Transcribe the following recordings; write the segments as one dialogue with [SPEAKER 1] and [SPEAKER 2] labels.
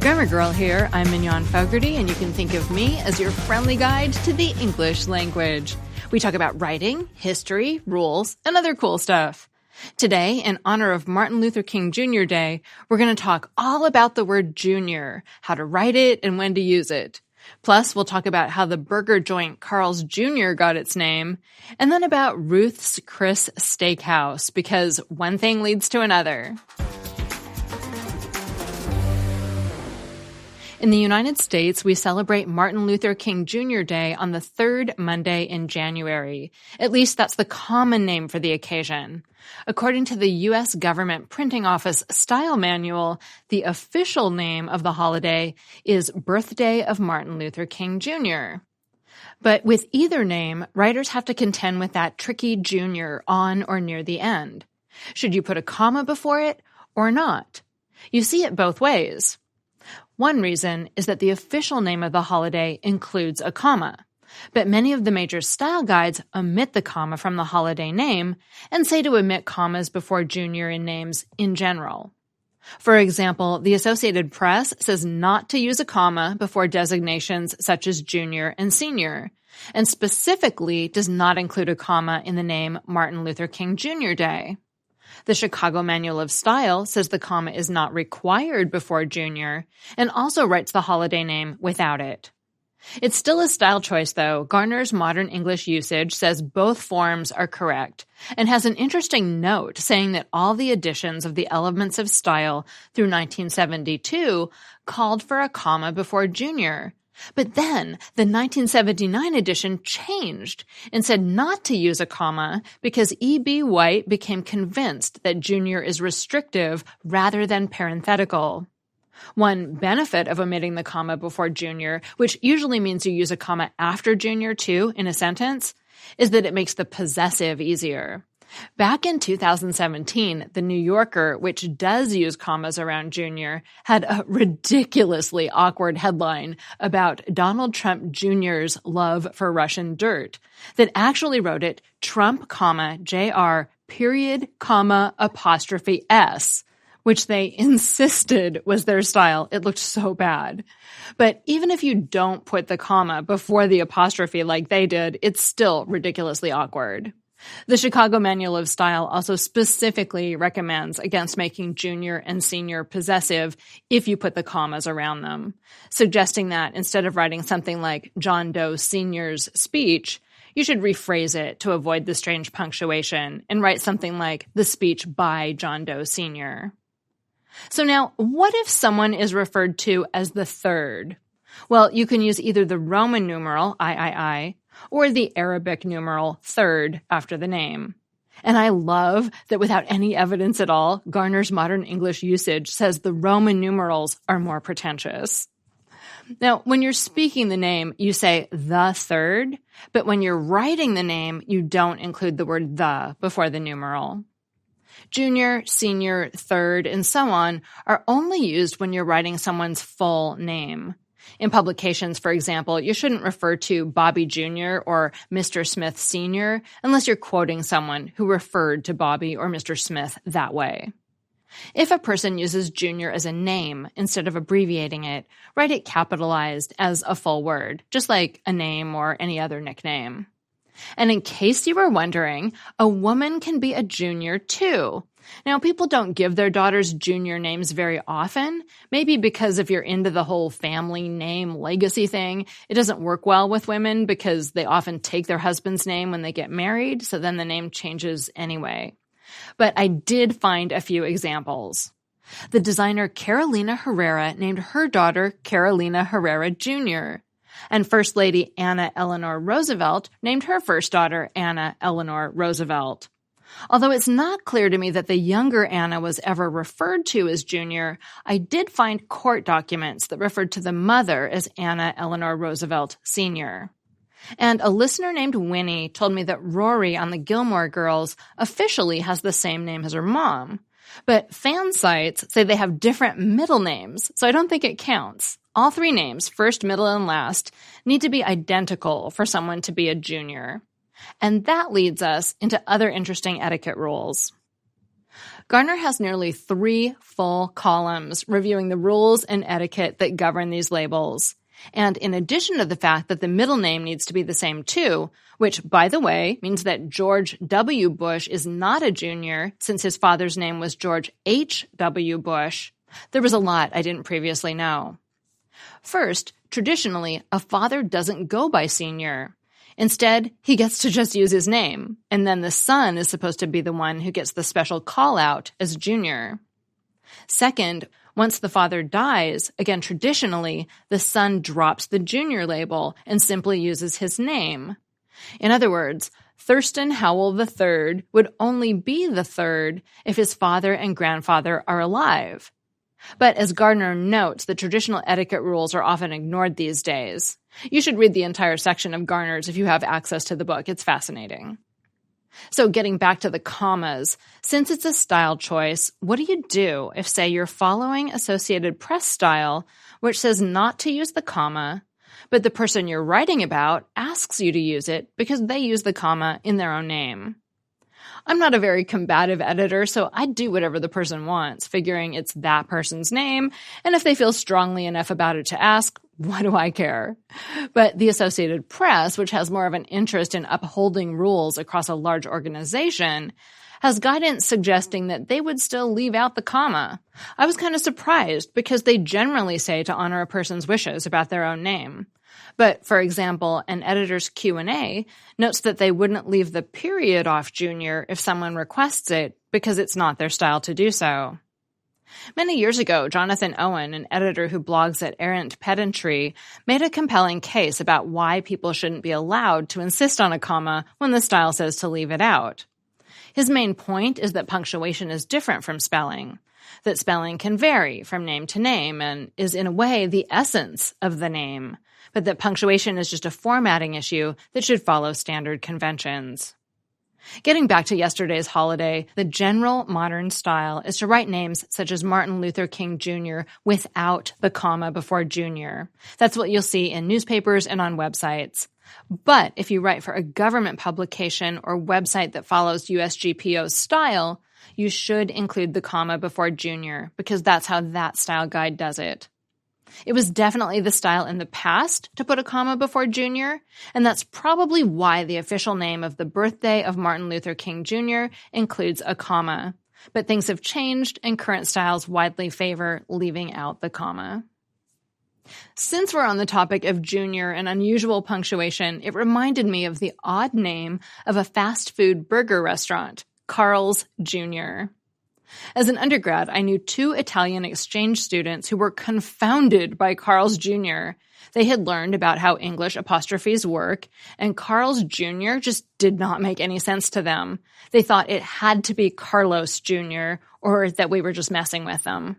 [SPEAKER 1] Grammar Girl here. I'm Mignon Fogarty, and you can think of me as your friendly guide to the English language. We talk about writing, history, rules, and other cool stuff. Today, in honor of Martin Luther King Jr. Day, we're going to talk all about the word junior, how to write it, and when to use it. Plus, we'll talk about how the burger joint Carl's Jr. got its name, and then about Ruth's Chris Steakhouse, because one thing leads to another. In the United States, we celebrate Martin Luther King Jr. Day on the third Monday in January. At least that's the common name for the occasion. According to the U.S. Government Printing Office Style Manual, the official name of the holiday is Birthday of Martin Luther King Jr. But with either name, writers have to contend with that tricky junior on or near the end. Should you put a comma before it or not? You see it both ways. One reason is that the official name of the holiday includes a comma, but many of the major style guides omit the comma from the holiday name and say to omit commas before junior in names in general. For example, the Associated Press says not to use a comma before designations such as junior and senior, and specifically does not include a comma in the name Martin Luther King Jr. Day. The Chicago Manual of Style says the comma is not required before junior and also writes the holiday name without it. It's still a style choice, though. Garner's Modern English Usage says both forms are correct and has an interesting note saying that all the editions of the Elements of Style through 1972 called for a comma before junior. But then the 1979 edition changed and said not to use a comma because E.B. White became convinced that junior is restrictive rather than parenthetical. One benefit of omitting the comma before junior, which usually means you use a comma after junior too in a sentence, is that it makes the possessive easier. Back in 2017, The New Yorker, which does use commas around junior, had a ridiculously awkward headline about Donald Trump Jr.'s love for Russian dirt that actually wrote it Trump, Jr., period, apostrophe S, which they insisted was their style. It looked so bad. But even if you don't put the comma before the apostrophe like they did, it's still ridiculously awkward. The Chicago Manual of Style also specifically recommends against making junior and senior possessive if you put the commas around them, suggesting that instead of writing something like John Doe Sr.'s speech, you should rephrase it to avoid the strange punctuation and write something like the speech by John Doe Sr. So now, what if someone is referred to as the third? Well, you can use either the Roman numeral, III, or the Arabic numeral third after the name. And I love that without any evidence at all, Garner's Modern English Usage says the Roman numerals are more pretentious. Now, when you're speaking the name, you say the third, but when you're writing the name, you don't include the word the before the numeral. Junior, senior, third, and so on are only used when you're writing someone's full name. In publications, for example, you shouldn't refer to Bobby Jr. or Mr. Smith Sr. unless you're quoting someone who referred to Bobby or Mr. Smith that way. If a person uses junior as a name instead of abbreviating it, write it capitalized as a full word, just like a name or any other nickname. And in case you were wondering, a woman can be a junior too. Now, people don't give their daughters junior names very often, maybe because if you're into the whole family name legacy thing, it doesn't work well with women because they often take their husband's name when they get married, so then the name changes anyway. But I did find a few examples. The designer Carolina Herrera named her daughter Carolina Herrera Jr., and First Lady Anna Eleanor Roosevelt named her first daughter Anna Eleanor Roosevelt. Although it's not clear to me that the younger Anna was ever referred to as Junior, I did find court documents that referred to the mother as Anna Eleanor Roosevelt Sr. And a listener named Winnie told me that Rory on the Gilmore Girls officially has the same name as her mom. But fan sites say they have different middle names, so I don't think it counts. All three names, first, middle, and last, need to be identical for someone to be a junior. And that leads us into other interesting etiquette rules. Garner has nearly 3 full columns reviewing the rules and etiquette that govern these labels. And in addition to the fact that the middle name needs to be the same too, which, by the way, means that George W. Bush is not a junior since his father's name was George H. W. Bush, there was a lot I didn't previously know. First, traditionally, a father doesn't go by senior. Instead, he gets to just use his name, and then the son is supposed to be the one who gets the special call-out as junior. Second, once the father dies, again traditionally, the son drops the junior label and simply uses his name. In other words, Thurston Howell III would only be the third if his father and grandfather are alive. But as Gardner notes, the traditional etiquette rules are often ignored these days. You should read the entire section of Garner's if you have access to the book. It's fascinating. So getting back to the commas, since it's a style choice, what do you do if, say, you're following Associated Press style, which says not to use the comma, but the person you're writing about asks you to use it because they use the comma in their own name? I'm not a very combative editor, so I do whatever the person wants, figuring it's that person's name, and if they feel strongly enough about it to ask, what do I care? But the Associated Press, which has more of an interest in upholding rules across a large organization, has guidance suggesting that they would still leave out the comma. I was kind of surprised because they generally say to honor a person's wishes about their own name. But, for example, an editor's Q&A notes that they wouldn't leave the period off junior if someone requests it because it's not their style to do so. Many years ago, Jonathan Owen, an editor who blogs at Errant Pedantry, made a compelling case about why people shouldn't be allowed to insist on a comma when the style says to leave it out. His main point is that punctuation is different from spelling, that spelling can vary from name to name and is in a way the essence of the name, but that punctuation is just a formatting issue that should follow standard conventions. Getting back to yesterday's holiday, the general modern style is to write names such as Martin Luther King Jr. without the comma before junior. That's what you'll see in newspapers and on websites. But if you write for a government publication or website that follows USGPO's style, you should include the comma before junior because that's how that style guide does it. It was definitely the style in the past to put a comma before junior, and that's probably why the official name of the birthday of Martin Luther King Jr. includes a comma. But things have changed, and current styles widely favor leaving out the comma. Since we're on the topic of junior and unusual punctuation, it reminded me of the odd name of a fast food burger restaurant, Carl's Jr. As an undergrad, I knew 2 Italian exchange students who were confounded by Carl's Jr. They had learned about how English apostrophes work, and Carl's Jr. just did not make any sense to them. They thought it had to be Carlos Jr., or that we were just messing with them.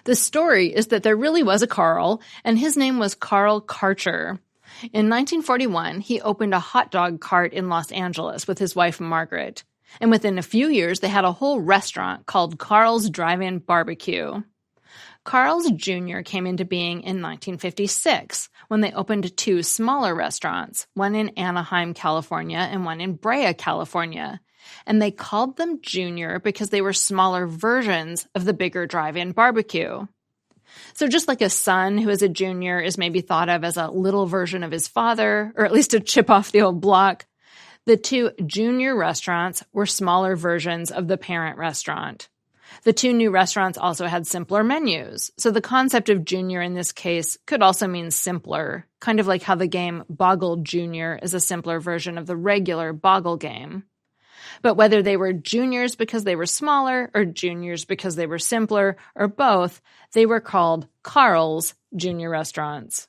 [SPEAKER 1] The story is that there really was a Carl, and his name was Carl Karcher. In 1941, he opened a hot dog cart in Los Angeles with his wife Margaret. And within a few years, they had a whole restaurant called Carl's Drive-In Barbecue. Carl's Jr. came into being in 1956 when they opened 2 smaller restaurants, one in Anaheim, California, and one in Brea, California. And they called them Junior because they were smaller versions of the bigger drive-in barbecue. So just like a son who is a junior is maybe thought of as a little version of his father, or at least a chip off the old block, the 2 junior restaurants were smaller versions of the parent restaurant. The 2 new restaurants also had simpler menus, so the concept of junior in this case could also mean simpler, kind of like how the game Boggle Junior is a simpler version of the regular Boggle game. But whether they were juniors because they were smaller or juniors because they were simpler or both, they were called Carl's Junior restaurants.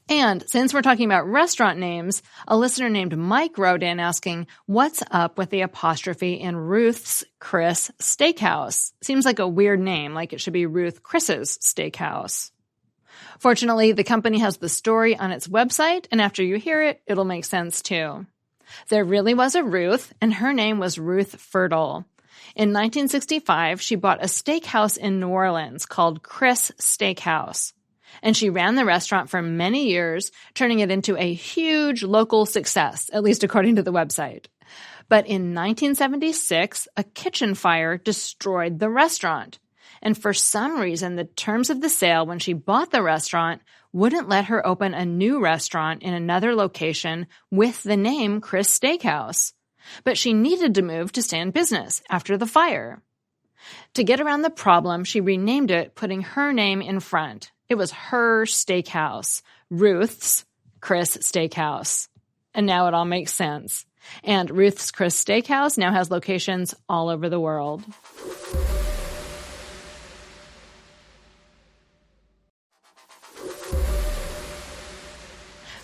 [SPEAKER 1] And since we're talking about restaurant names, a listener named Mike wrote in asking, what's up with the apostrophe in Ruth's Chris Steakhouse? Seems like a weird name, like it should be Ruth Chris's Steakhouse. Fortunately, the company has the story on its website, and after you hear it, it'll make sense too. There really was a Ruth, and her name was Ruth Fertile. In 1965, she bought a steakhouse in New Orleans called Chris Steakhouse. And she ran the restaurant for many years, turning it into a huge local success, at least according to the website. But in 1976, a kitchen fire destroyed the restaurant. And for some reason, the terms of the sale when she bought the restaurant wouldn't let her open a new restaurant in another location with the name Chris Steakhouse. But she needed to move to stay in business after the fire. To get around the problem, she renamed it, putting her name in front. It was her steakhouse, Ruth's Chris Steakhouse. And now it all makes sense. And Ruth's Chris Steakhouse now has locations all over the world.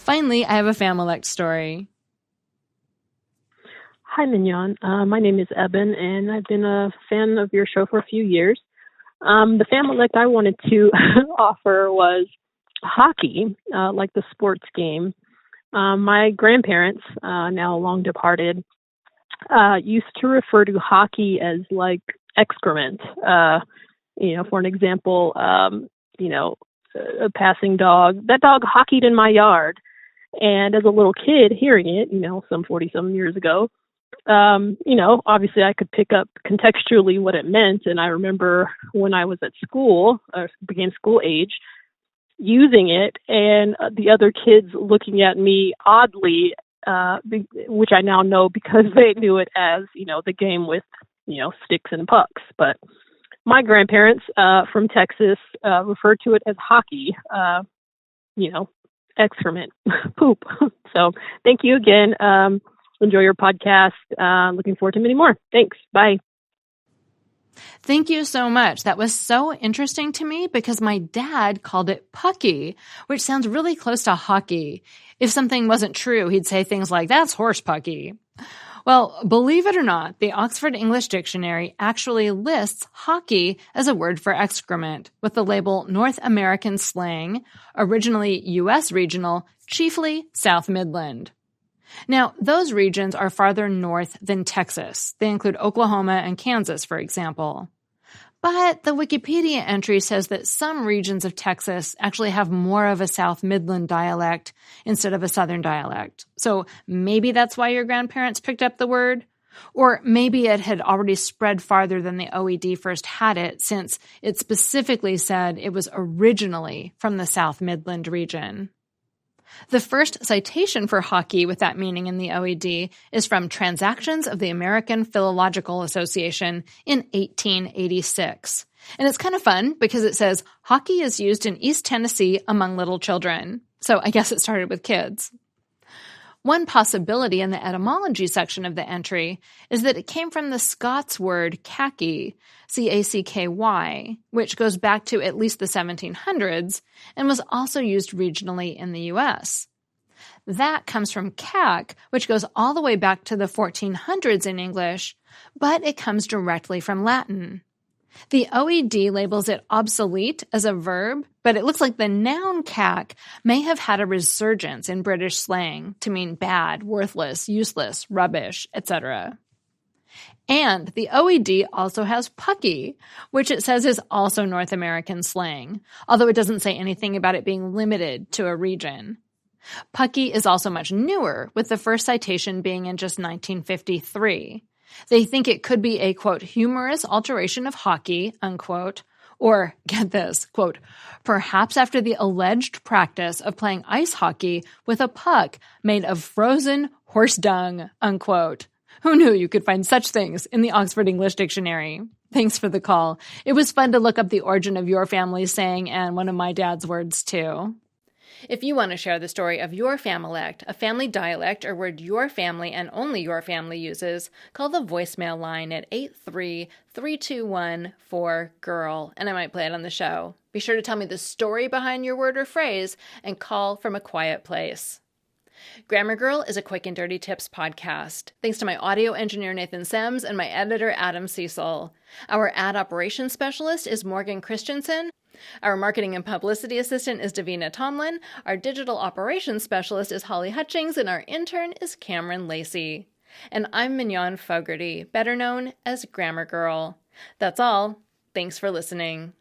[SPEAKER 1] Finally, I have a Familect story.
[SPEAKER 2] Hi, Mignon. My name is Eben, and I've been a fan of your show for a few years. The Familect I wanted to offer was hockey, like the sports game. My grandparents, now long departed, used to refer to hockey as like excrement. For an example, a passing dog. That dog hockeyed in my yard. And as a little kid hearing it, some 40-some years ago, obviously I could pick up contextually what it meant. And I remember when I was at school, began school age, using it and the other kids looking at me oddly, which I now know because they knew it as, the game with, sticks and pucks. But my grandparents from Texas referred to it as hockey, excrement, poop. So thank you again. Enjoy your podcast. Looking forward to many more. Thanks. Bye.
[SPEAKER 1] Thank you so much. That was so interesting to me because my dad called it pucky, which sounds really close to hockey. If something wasn't true, he'd say things like, that's horse pucky. Well, believe it or not, the Oxford English Dictionary actually lists hockey as a word for excrement with the label North American slang, originally U.S. regional, chiefly South Midland. Now, those regions are farther north than Texas. They include Oklahoma and Kansas, for example. But the Wikipedia entry says that some regions of Texas actually have more of a South Midland dialect instead of a Southern dialect. So maybe that's why your grandparents picked up the word. Or maybe it had already spread farther than the OED first had it, since it specifically said it was originally from the South Midland region. The first citation for hockey with that meaning in the OED is from Transactions of the American Philological Association in 1886. And it's kind of fun because it says, hockey is used in East Tennessee among little children. So I guess it started with kids. One possibility in the etymology section of the entry is that it came from the Scots word khaki, C-A-C-K-Y, which goes back to at least the 1700s and was also used regionally in the U.S. That comes from cac, which goes all the way back to the 1400s in English, but it comes directly from Latin. The OED labels it obsolete as a verb, but it looks like the noun cac may have had a resurgence in British slang to mean bad, worthless, useless, rubbish, etc. And the OED also has pucky, which it says is also North American slang, although it doesn't say anything about it being limited to a region. Pucky is also much newer, with the first citation being in just 1953. They think it could be a, quote, humorous alteration of hockey, unquote, or, get this, quote, perhaps after the alleged practice of playing ice hockey with a puck made of frozen horse dung, unquote. Who knew you could find such things in the Oxford English Dictionary? Thanks for the call. It was fun to look up the origin of your family's saying and one of my dad's words, too. If you want to share the story of your familect, a family dialect, or word your family and only your family uses, call the voicemail line at 83321-4GIRL, and I might play it on the show. Be sure to tell me the story behind your word or phrase and call from a quiet place. Grammar Girl is a quick and dirty tips podcast. Thanks to my audio engineer Nathan Semes and my editor Adam Cecil. Our ad operations specialist is Morgan Christianson. Our marketing and publicity assistant is Davina Tomlin. Our digital operations specialist is Holly Hutchings, and our intern is Kamryn Lacy. And I'm Mignon Fogarty, better known as Grammar Girl. That's all. Thanks for listening.